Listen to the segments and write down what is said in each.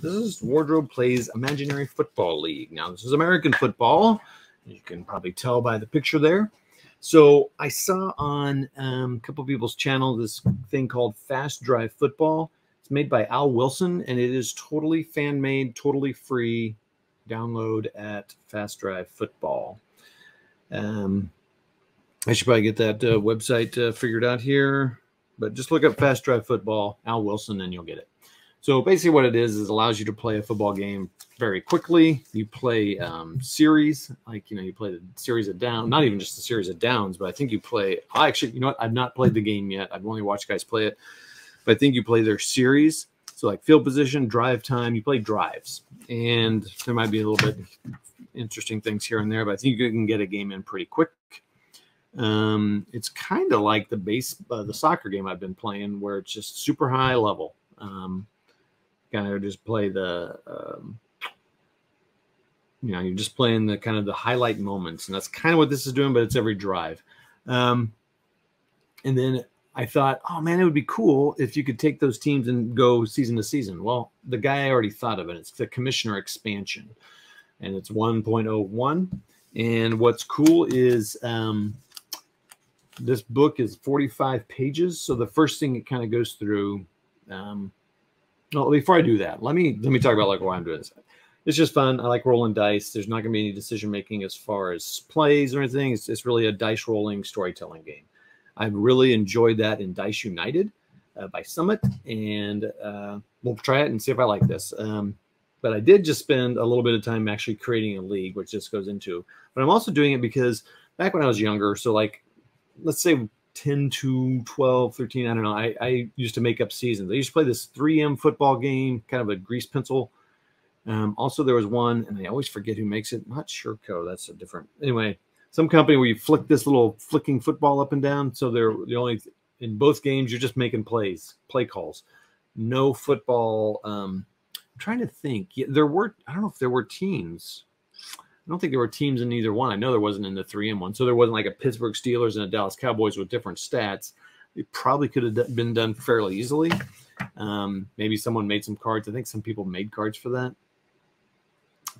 This is Wardrobe Plays Imaginary Football League. Now, this is American football. You can probably tell by the picture there. So I saw on a couple of people's channel this thing called Fast Drive Football. It's made by Al Wilson, and it is totally fan-made, totally free. Download at Fast Drive Football. I should probably get that website figured out here, but just look up Fast Drive Football, Al Wilson, and you'll get it. So basically what it is it allows you to play a football game very quickly. You play series, like, you play the series of downs, not even just the series of downs, but I think you play, actually, you know what? I've not played the game yet. I've only watched guys play it, but I think you play their series. So like field position, drive time, you play drives. And there might be a little bit interesting things here and there, but I think you can get a game in pretty quick. It's kind of like the soccer game I've been playing, where it's just super high level. Kind of just play the, you're just playing the kind of the highlight moments, and that's kind of what this is doing, but it's every drive. And then I thought, oh man, it would be cool if you could take those teams and go season to season. Well, the guy I already thought of it. It's the Commissioner expansion, and it's 1.01. And what's cool is this book is 45 pages. So the first thing it kind of goes through. Well, before I do that, let me talk about like why I'm doing this. It's just fun. I like rolling dice. There's not going to be any decision making as far as plays or anything. It's really a dice rolling storytelling game. I've really enjoyed that in Dice United by Summit, and we'll try it and see if I like this. But I did just spend a little bit of time actually creating a league, which this goes into. But I'm also doing it because back when I was younger, so like let's say 10 to 12, 13, I don't know. I used to make up seasons. I used to play this 3M football game, kind of a grease pencil. Also, there was one, and I always forget who makes it. Not Sureco. That's a different. Anyway, some company where you flick this little flicking football up and down. So they're the only in both games you're just making play calls. No football. I'm trying to think. Yeah, there were. I don't know if there were teams. I don't think there were teams in either one. I know there wasn't in the 3M one. So there wasn't like a Pittsburgh Steelers and a Dallas Cowboys with different stats. It probably could have been done fairly easily. Maybe someone made some cards. I think some people made cards for that.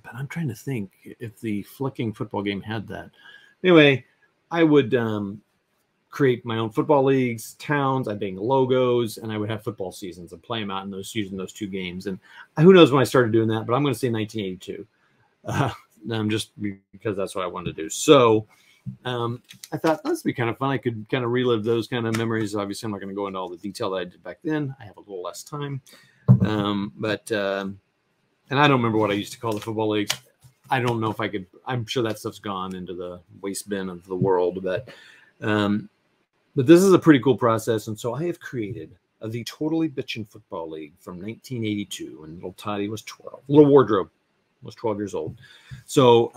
But I'm trying to think if the flicking football game had that. Anyway, I would create my own football leagues, towns. I'd make logos, and I would have football seasons and play them out in using those two games. And who knows when I started doing that, but I'm going to say 1982. Just because that's what I wanted to do. So I thought this would be kind of fun. I could kind of relive those kind of memories. Obviously, I'm not going to go into all the detail that I did back then. I have a little less time. And I don't remember what I used to call the football leagues. I don't know if I could. I'm sure that stuff's gone into the waste bin of the world. But this is a pretty cool process. And so I have created the Totally Bitchin' Football League from 1982. And little Toddy was 12. Little Wardrobe was 12 years old. So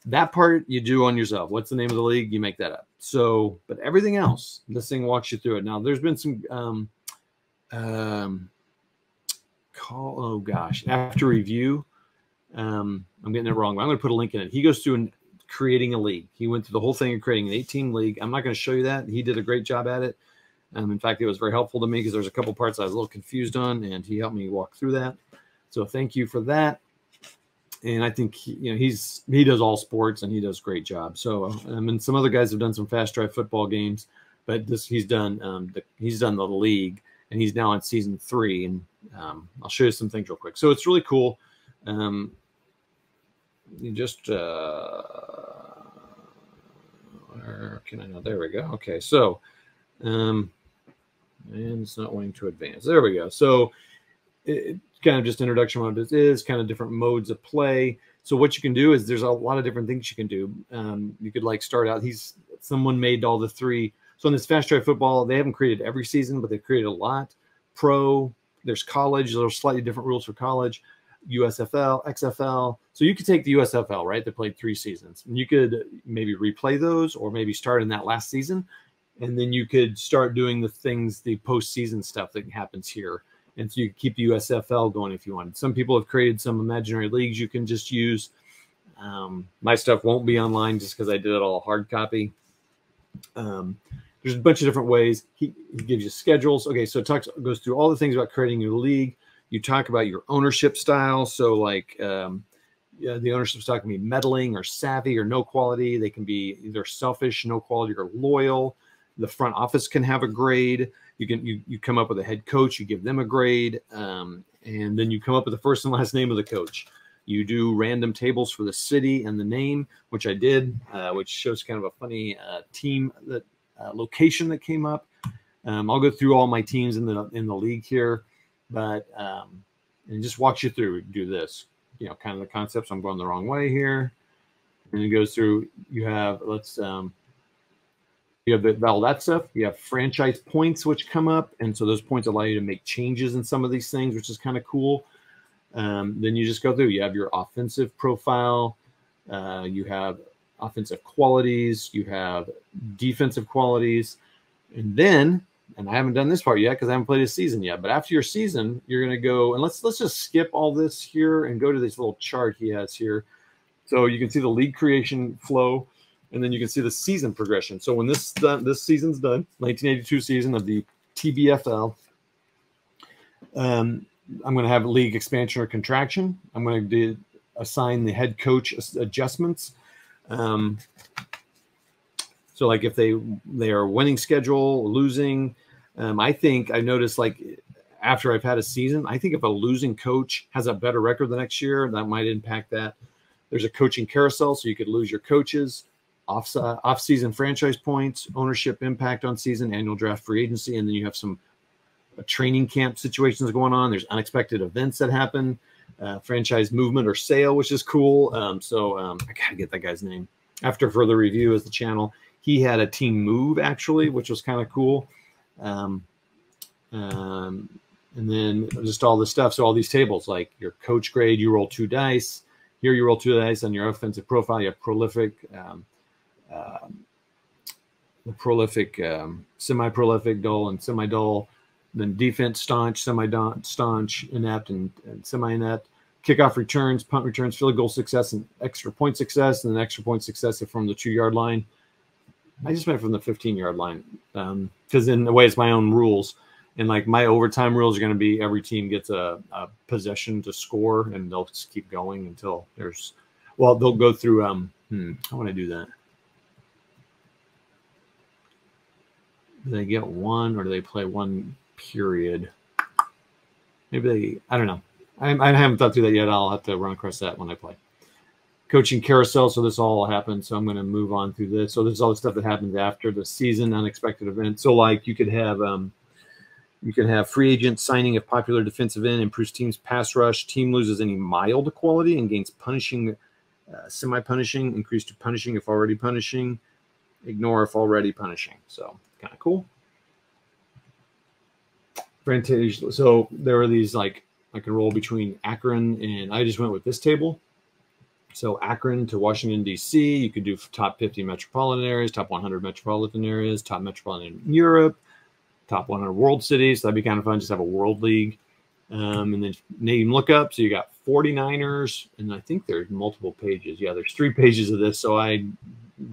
that part you do on yourself. What's the name of the league? You make that up. So, but everything else, this thing walks you through it. Now, there's been some after review. I'm getting it wrong, but I'm going to put a link in it. He goes through and creating a league. He went through the whole thing of creating an 8-team league. I'm not going to show you that. He did a great job at it. In fact, it was very helpful to me because there's a couple parts I was a little confused on, and he helped me walk through that. So thank you for that. And I think he does all sports, and he does a great job. So and some other guys have done some fast drive football games, but he's done the league, and he's now on season 3. And I'll show you some things real quick. So it's really cool. You just where can I know? There we go. Okay, so and it's not wanting to advance. There we go. So it kind of just introduction what it is, kind of different modes of play. So what you can do is there's a lot of different things you can do. You could like start out. Someone made all the 3. So in this fast drive football, they haven't created every season, but they've created a lot. Pro, there's college. There's slightly different rules for college. USFL, XFL. So you could take the USFL, right? They played 3 seasons. And you could maybe replay those, or maybe start in that last season. And then you could start doing the things, the postseason stuff that happens here. And so you can keep the USFL going if you wanted. Some people have created some imaginary leagues you can just use. My stuff won't be online just because I did it all hard copy. There's a bunch of different ways. He gives you schedules. Okay, so it goes through all the things about creating your league. You talk about your ownership style. So like yeah, the ownership style can be meddling or savvy or no quality. They can be either selfish, no quality, or loyal. The front office can have a grade. You come up with a head coach, you give them a grade, and then you come up with the first and last name of the coach. You do random tables for the city and the name, which I did, which shows kind of a funny team that location that came up. I'll go through all my teams in the league here, but and just walk you through. Do this, kind of the concepts. I'm going the wrong way here, and it goes through. You have you have all that stuff. You have franchise points which come up, and so those points allow you to make changes in some of these things, which is kind of cool. Then you just go through. You have your offensive profile. You have offensive qualities. You have defensive qualities, and then. And I haven't done this part yet because I haven't played a season yet. But after your season, you're going to go and let's just skip all this here and go to this little chart he has here. So you can see the league creation flow, and then you can see the season progression. So when this season's done, 1982 season of the TBFL, I'm going to have league expansion or contraction. I'm going to assign the head coach adjustments. So like if they are winning schedule, losing, I noticed like after I've had a season, I think if a losing coach has a better record the next year, that might impact that. There's a coaching carousel, so you could lose your coaches, off-season franchise points, ownership impact on season, annual draft free agency, and then you have some training camp situations going on. There's unexpected events that happen, franchise movement or sale, which is cool. I gotta get that guy's name. After further review as the channel. He had a team move actually, which was kind of cool. And then just all this stuff. So all these tables, like your coach grade, you roll 2 dice. Here you roll 2 dice on your offensive profile. You have prolific, semi-prolific, dull, and semi-dull. Then defense, staunch, semi-staunch, inept, and semi-inept. Kickoff returns, punt returns, field goal success, and extra point success, and then extra point success from the 2-yard line. I just went from the 15-yard line because in a way it's my own rules. And like my overtime rules are going to be every team gets a possession to score, and they'll just keep going until there's – well, they'll go through how would I do that? Do they get one or do they play one period? Maybe I don't know. I haven't thought through that yet. I'll have to run across that when I play. Coaching carousel. So this all happened. So I'm going to move on through this. So there's all the stuff that happens after the season, unexpected events. So like you could have free agent signing of popular defensive end, improves team's pass rush. Team loses any mild quality and gains punishing, semi-punishing, increase to punishing if already punishing, ignore if already punishing. So kind of cool. So there are these like I can roll between Akron and I just went with this table. So Akron to Washington, D.C., you could do top 50 metropolitan areas, top 100 metropolitan areas, top metropolitan in Europe, top 100 world cities. So that'd be kind of fun, just have a world league. And then name lookup. So you got 49ers, and I think there's multiple pages. Yeah, there's 3 pages of this, so I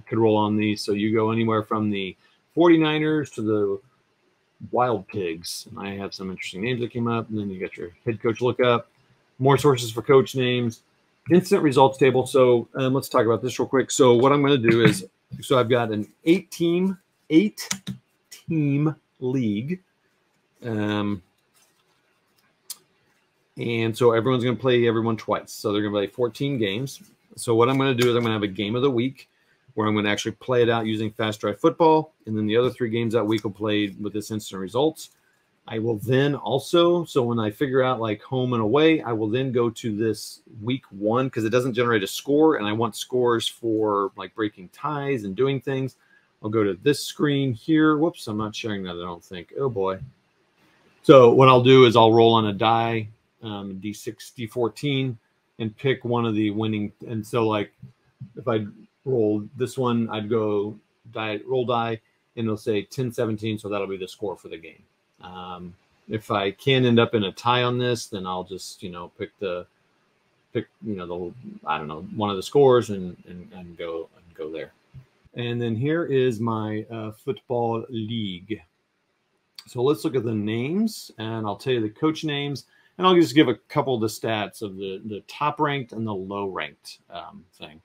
could roll on these. So you go anywhere from the 49ers to the Wild Pigs. And I have some interesting names that came up. And then you got your head coach lookup, more sources for coach names, instant results table. So let's talk about this real quick. So what I'm going to do is, so I've got an 8-team league. And so everyone's going to play everyone twice. So they're going to play 14 games. So what I'm going to do is I'm going to have a game of the week where I'm going to actually play it out using Fast Drive Football. And then the other 3 games that week will play with this instant results. I will then also, so when I figure out like home and away, I will then go to this week 1 because it doesn't generate a score. And I want scores for like breaking ties and doing things. I'll go to this screen here. Whoops, I'm not sharing that, I don't think. Oh, boy. So what I'll do is I'll roll on a die, D6, D14, and pick one of the winning. And so like if I roll this one, I'd go roll die, and it'll say 10-17. So that'll be the score for the game. If I can end up in a tie on this, then I'll just, pick I don't know, one of the scores and go there. And then here is my football league. So let's look at the names, and I'll tell you the coach names. And I'll just give a couple of the stats of the top ranked and the low ranked thing.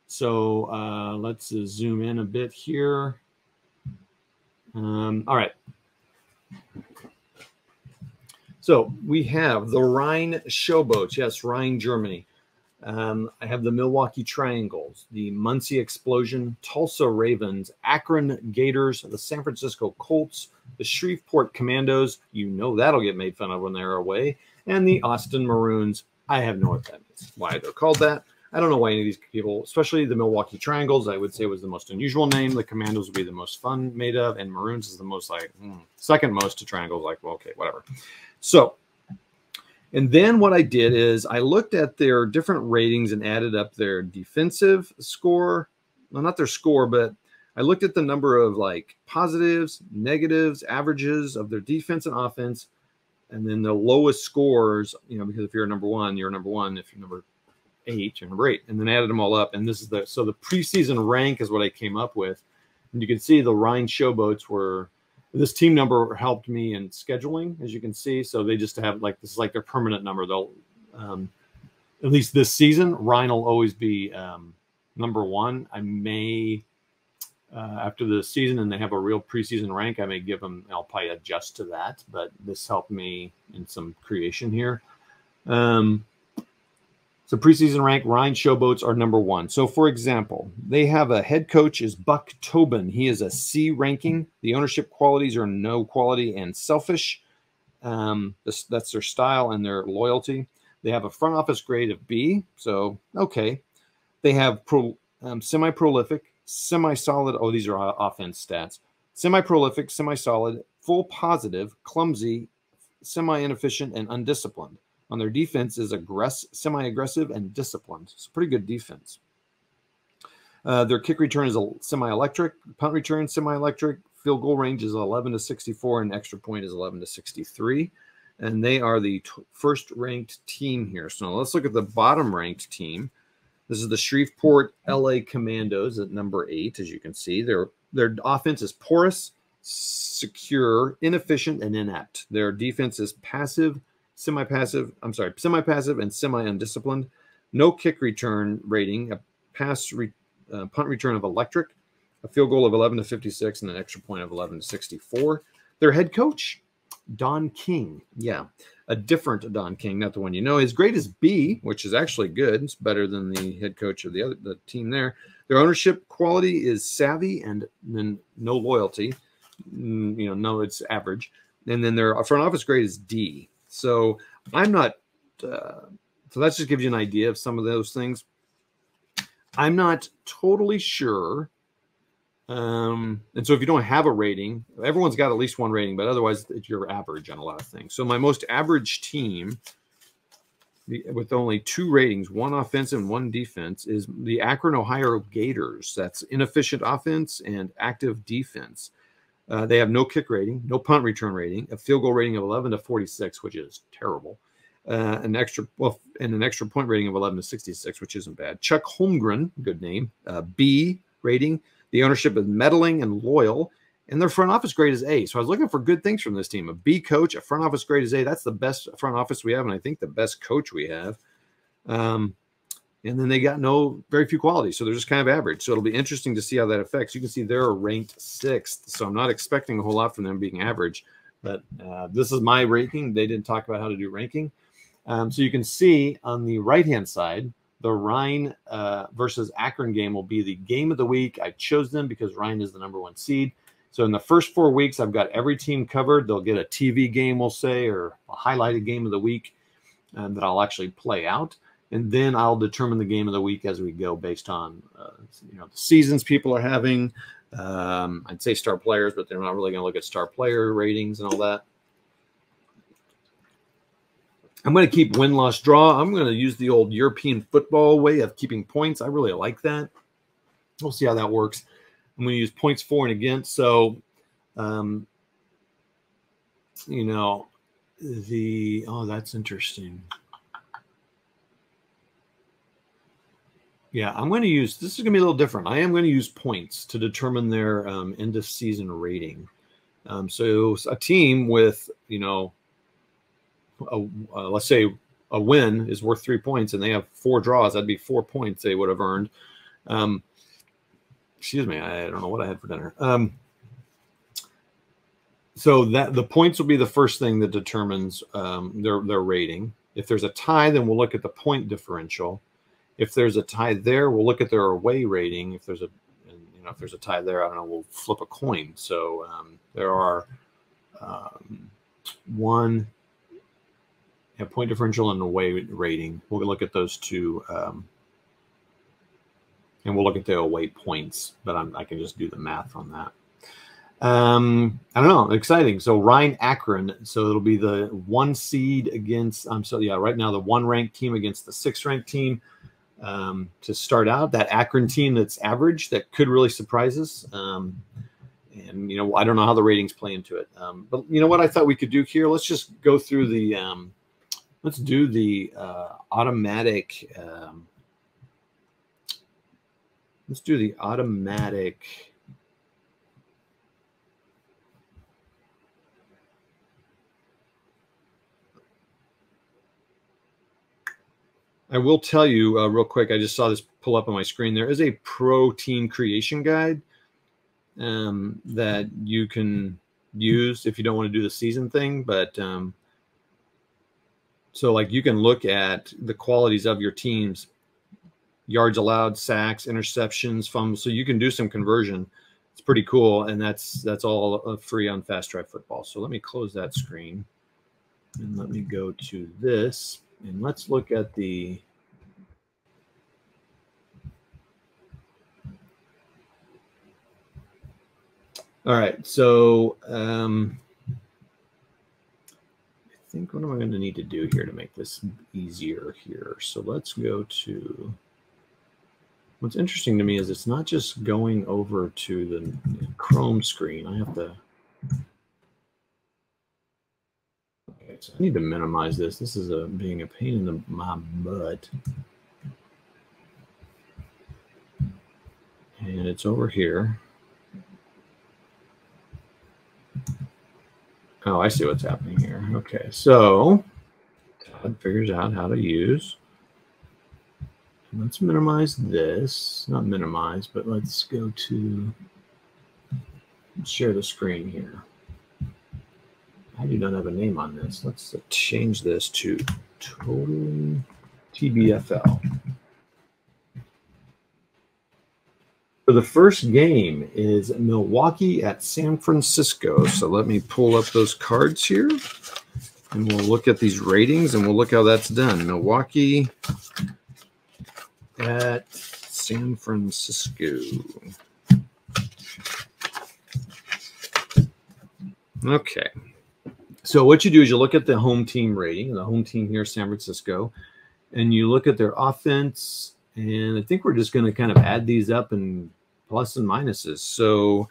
So let's zoom in a bit here. All right. So we have the Rhine Showboats. Yes, Rhine, Germany. I have the Milwaukee Triangles, the Muncie Explosion, Tulsa Ravens, Akron Gators, the San Francisco Colts, the Shreveport Commandos. You know that'll get made fun of when they're away. And the Austin Maroons. I have no idea what that means, why they're called that. I don't know why any of these people, especially the Milwaukee Triangles, I would say was the most unusual name. The Commandos would be the most fun made of, and Maroons is the most like second most to Triangles. Like, well, okay, whatever. So, and then what I did is I looked at their different ratings and added up their defensive score. Well, not their score, but I looked at the number of like positives, negatives, averages of their defense and offense, and then the lowest scores, you know, because if you're number one, you're number one. If you're number 8, you're number 8, and then added them all up. And this is the preseason rank is what I came up with. And you can see the Rhine Showboats were, this team number helped me in scheduling, as you can see. So they just have like, this is like their permanent number. They'll, at least this season, Rhine will always be number 1. I may, after the season and they have a real preseason rank, I may give them, I'll probably adjust to that, but this helped me in some creation here. So preseason rank, Rhine Showboats are number 1. So for example, they have a head coach is Buck Tobin. He is a C ranking. The ownership qualities are no quality and selfish. That's their style and their loyalty. They have a front office grade of B. So, okay. They have semi-prolific, semi-solid. Oh, these are offense stats. Semi-prolific, semi-solid, full positive, clumsy, semi-inefficient, and undisciplined. On their defense is semi-aggressive and disciplined. It's a pretty good defense. Their kick return is a semi-electric. Punt return, semi-electric. Field goal range is 11 to 64, and extra point is 11 to 63. And they are the first-ranked team here. So let's look at the bottom-ranked team. This is the Shreveport LA Commandos at number 8, as you can see. Their offense is porous, secure, inefficient, and inept. Their defense is passive, semi-passive and semi-undisciplined. No kick return rating, a punt return of electric, a field goal of 11 to 56, and an extra point of 11 to 64. Their head coach, Don King. Yeah, a different Don King, not the one you know. His grade is B, which is actually good. It's better than the head coach of the team there. Their ownership quality is savvy and then no loyalty. No, it's average. And then their front office grade is D. So I'm not, so that just gives you an idea of some of those things. I'm not totally sure. And so if you don't have a rating, everyone's got at least one rating, but otherwise you're average on a lot of things. So my most average team with only 2 ratings, 1 offensive and 1 defense, is the Akron, Ohio Gators. That's inefficient offense and active defense. They have no kick rating, no punt return rating, a field goal rating of 11 to 46, which is terrible. And an extra point rating of 11 to 66, which isn't bad. Chuck Holmgren, good name, B rating. The ownership is meddling and loyal, and their front office grade is A. So I was looking for good things from this team. A B coach, a front office grade is A. That's the best front office we have, and I think the best coach we have. And then they got very few qualities, so they're just kind of average. So it'll be interesting to see how that affects. You can see they're ranked 6th, so I'm not expecting a whole lot from them being average. But this is my ranking. They didn't talk about how to do ranking. So you can see on the right-hand side, the Rhine versus Akron game will be the game of the week. I chose them because Rhine is the number 1 seed. So in the first 4 weeks, I've got every team covered. They'll get a TV game, we'll say, or a highlighted game of the week that I'll actually play out. And then I'll determine the game of the week as we go based on, the seasons people are having. I'd say star players, but they're not really going to look at star player ratings and all that. I'm going to keep win-loss draw. I'm going to use the old European football way of keeping points. I really like that. We'll see how that works. I'm going to use points for and against. So, that's interesting. Yeah, I'm going to use, this is going to be a little different. I am going to use points to determine their end of season rating. So a team with, let's say a win is worth 3 points and they have 4 draws, that'd be 4 points they would have earned. Excuse me, I don't know what I had for dinner. So that the points will be the first thing that determines their rating. If there's a tie, then we'll look at the point differential. If there's a tie there, we'll look at their away rating. If there's a if there's a tie there, I don't know, we'll flip a coin. So there are one point differential and away rating. We'll look at those two, and we'll look at the away points. But I can just do the math on that. I don't know, exciting. So Rhine Akron, so it'll be the 1 seed against right now the 1 ranked team against the 6 ranked team to start out. That Akron team that's average, that could really surprise us. And I don't know how the ratings play into it, but you know what I thought we could do here, let's just go through the let's do the automatic I will tell you real quick, I just saw this pull up on my screen. There is a pro team creation guide that you can use if you don't want to do the season thing. But so like you can look at the qualities of your teams, yards allowed, sacks, interceptions, fumbles. So you can do some conversion. It's pretty cool. And that's all free on Fast Drive Football. So let me close that screen and let me go to this. And let's look at the all right. So I think what am I going to need to do here to make this easier here? So let's go to what's interesting to me is it's not just going over to the Chrome screen. I have to. So I need to minimize this. This is being a pain in my butt. And it's over here. Oh, I see what's happening here. Okay, so Todd figures out how to use. Let's minimize this. Not minimize, but let's go to share the screen here. I do not have a name on this. Let's change this to total TBFL. So the first game is Milwaukee at San Francisco. So let me pull up those cards here, and we'll look at these ratings, and we'll look how that's done. Milwaukee at San Francisco. Okay. So what you do is you look at the home team rating, the home team here, San Francisco, and you look at their offense, and I think we're just going to kind of add these up and plus and minuses. So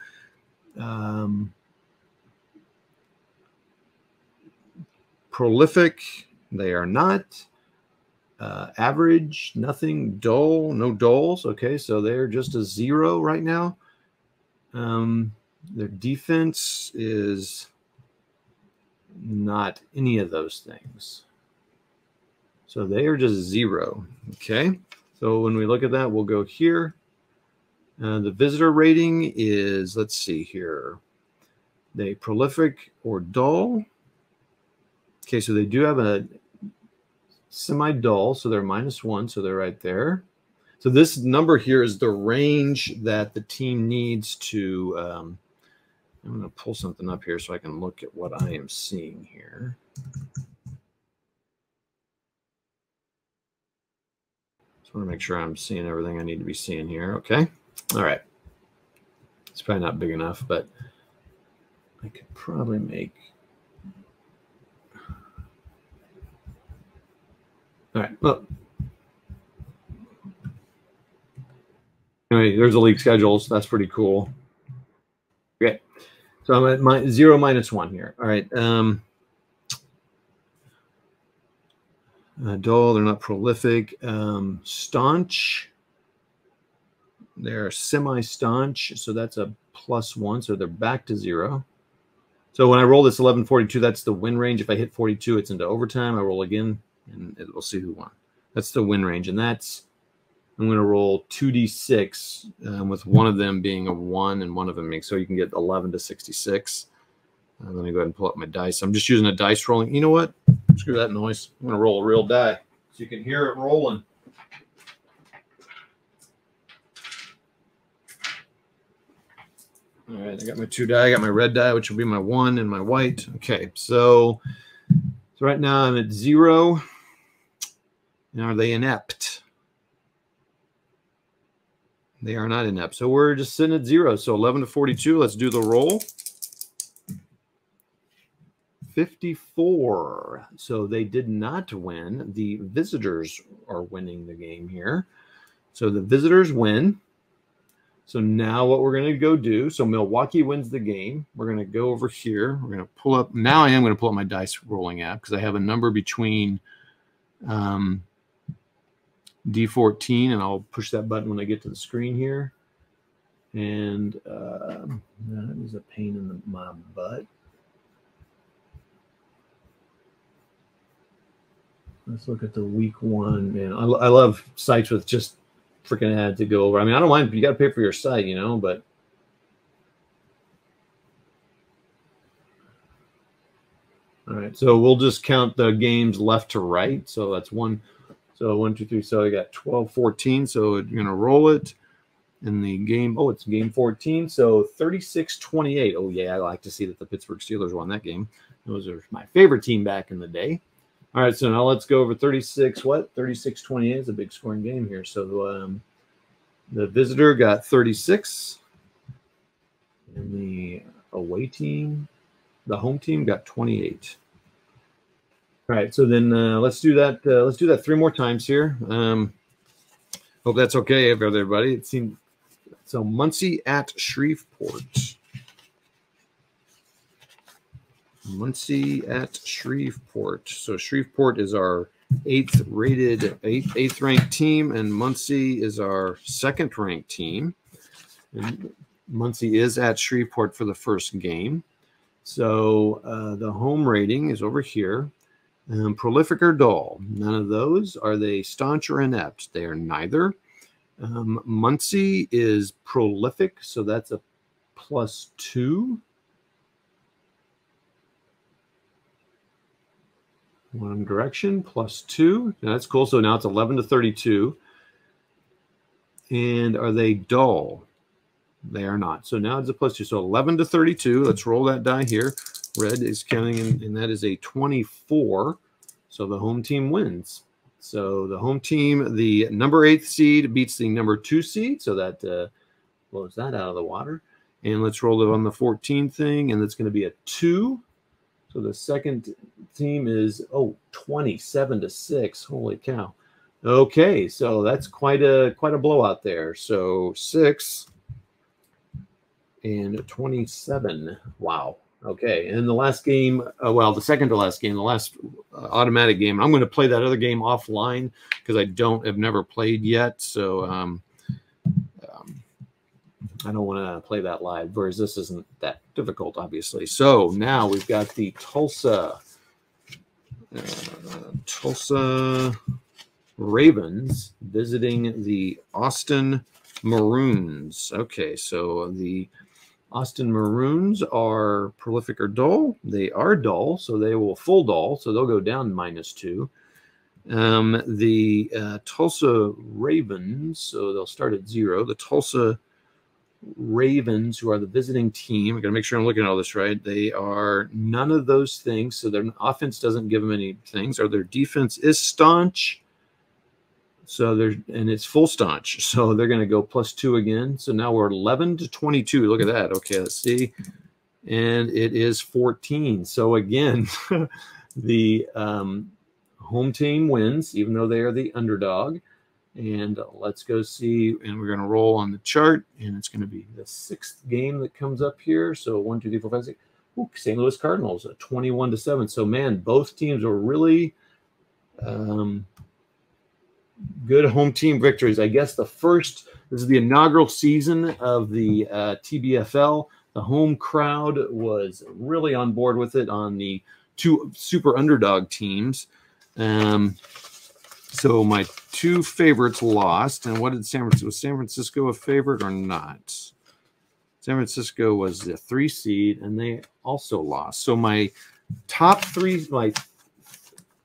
prolific, they are not. Average, nothing. Dull, no dulls. Okay, so they're just a 0 right now. Their defense is not any of those things. So they are just 0. Okay. So when we look at that, we'll go here. The visitor rating is, let's see here. They prolific or dull. Okay. So they do have a semi-dull. So they're -1. So they're right there. So this number here is the range that the team needs to, I'm going to pull something up here so I can look at what I am seeing here. Just want to make sure I'm seeing everything I need to be seeing here. Okay. All right. It's probably not big enough, but I could probably make. All right. Well, anyway, there's the league schedules. That's pretty cool. Okay. So I'm at my 0 -1 here. All right. Dull, they're not prolific. Staunch, they're semi-staunch. So that's a +1. So they're back to 0. So when I roll this 11-42, that's the win range. If I hit 42, it's into overtime. I roll again, and we'll see who won. That's the win range, and that's I'm going to roll 2d6 with one of them being a 1 and one of them being so you can get 11 to 66. Let me go ahead and pull up my dice. I'm just using a dice rolling. You know what? Screw that noise. I'm going to roll a real die so you can hear it rolling. All right, I got my 2 die. I got my red die, which will be my 1 and my white. Okay, so right now I'm at 0. Now, are they inept? They are not inept. So we're just sitting at 0. So 11 to 42. Let's do the roll. 54. So they did not win. The visitors are winning the game here. So the visitors win. So now what we're going to go do, so Milwaukee wins the game. We're going to go over here. We're going to pull up. Now I am going to pull up my dice rolling app because I have a number between D14, and I'll push that button when I get to the screen here. And that is a pain in my butt. Let's look at the week 1. Man, I love sites with just freaking ads to go over. I mean, I don't mind. You got to pay for your site, you know, but all right. So we'll just count the games left to right. So that's 1. So 1, 2, 3. So I got 12, 14. So you're going to roll it in the game. Oh, it's game 14. So 36-28. Oh, yeah. I like to see that the Pittsburgh Steelers won that game. Those are my favorite team back in the day. All right. So now let's go over 36. What? 36-28 is a big scoring game here. So the visitor got 36. And the away team, the home team got 28. All right, so then let's do that. Let's do that 3 more times here. Hope that's okay, everybody. It seemed so. Muncie at Shreveport. Muncie at Shreveport. So Shreveport is our 8th ranked team, and Muncie is our 2nd ranked team. And Muncie is at Shreveport for the first game. So the home rating is over here. Prolific or dull? None of those. Are they staunch or inept? They are neither. Muncie is prolific, so that's a +2. One direction, +2. Now, that's cool. So now it's 11 to 32. And are they dull? They are not. So now it's a +2. So 11 to 32. Let's roll that die here. Red is counting, and that is a 24. So the home team wins. So the home team, the number 8th seed, beats the number 2 seed. So that blows that out of the water. And let's roll it on the 14 thing, and it's going to be a 2. So the second team is 27 to 6. Holy cow! Okay, so that's quite a blowout there. So 6 and 27. Wow. Okay, and the last game, well, the second to last game, the last automatic game. I'm going to play that other game offline because I've never played yet. So I don't want to play that live, whereas this isn't that difficult, obviously. So now we've got the Tulsa Ravens visiting the Austin Maroons. Okay, so the Austin Maroons are prolific or dull. They are dull, so they will full dull, so they'll go down -2. The Tulsa Ravens, so they'll start at 0. The Tulsa Ravens, who are the visiting team, I got to make sure I'm looking at all this right. They are none of those things, so their offense doesn't give them any things, or their defense is staunch. So and it's full staunch. So they're going to go +2 again. So now we're 11 to 22. Look at that. Okay, let's see. And it is 14. So again, the home team wins, even though they are the underdog. And let's go see. And we're going to roll on the chart. And it's going to be the 6th game that comes up here. So 1, 2, 3, 4, 5, 6. Ooh, St. Louis Cardinals, 21 to 7. So man, both teams are really good home team victories. I guess this is the inaugural season of the TBFL. The home crowd was really on board with it on the 2 super underdog teams. So my 2 favorites lost. And what did San Francisco? Was San Francisco a favorite or not? San Francisco was the 3 seed, and they also lost. So my top 3, my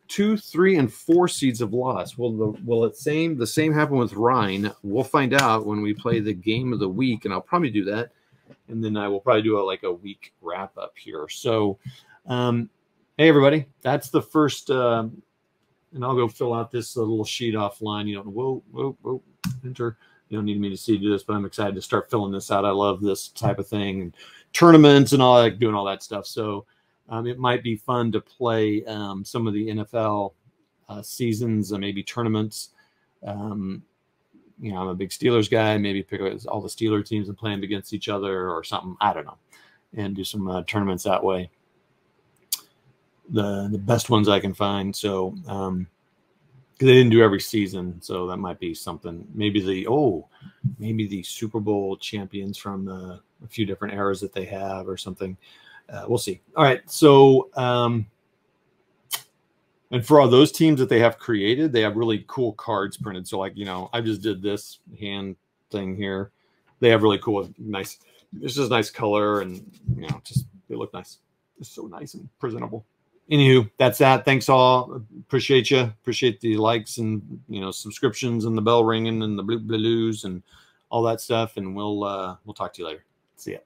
2, 3, and 4 seeds have lost. Will the same happen with Rhine? We'll find out when we play the game of the week, and I'll probably do that. And then I will probably do a week wrap up here. So, hey everybody, that's the first. And I'll go fill out this little sheet offline. You don't whoa, enter. You don't need me to see do this, but I'm excited to start filling this out. I love this type of thing, and tournaments and all, like doing all that stuff. So it might be fun to play some of the NFL seasons and maybe tournaments. You know, I'm a big Steelers guy. Maybe pick up all the Steeler teams and play them against each other or something. I don't know, and do some tournaments that way. The best ones I can find. So because they didn't do every season, so that might be something. Maybe the Super Bowl champions from a few different eras that they have or something. We'll see. All right, so and for all those teams that they have created, they have really cool cards printed. So like, you know, I just did this hand thing here. They have really cool, nice. This is nice color, and you know, just they look nice. It's so nice and presentable. Anywho, that's that. Thanks all. Appreciate you. Appreciate the likes and, you know, subscriptions and the bell ringing and the blues and all that stuff. And we'll talk to you later. See ya.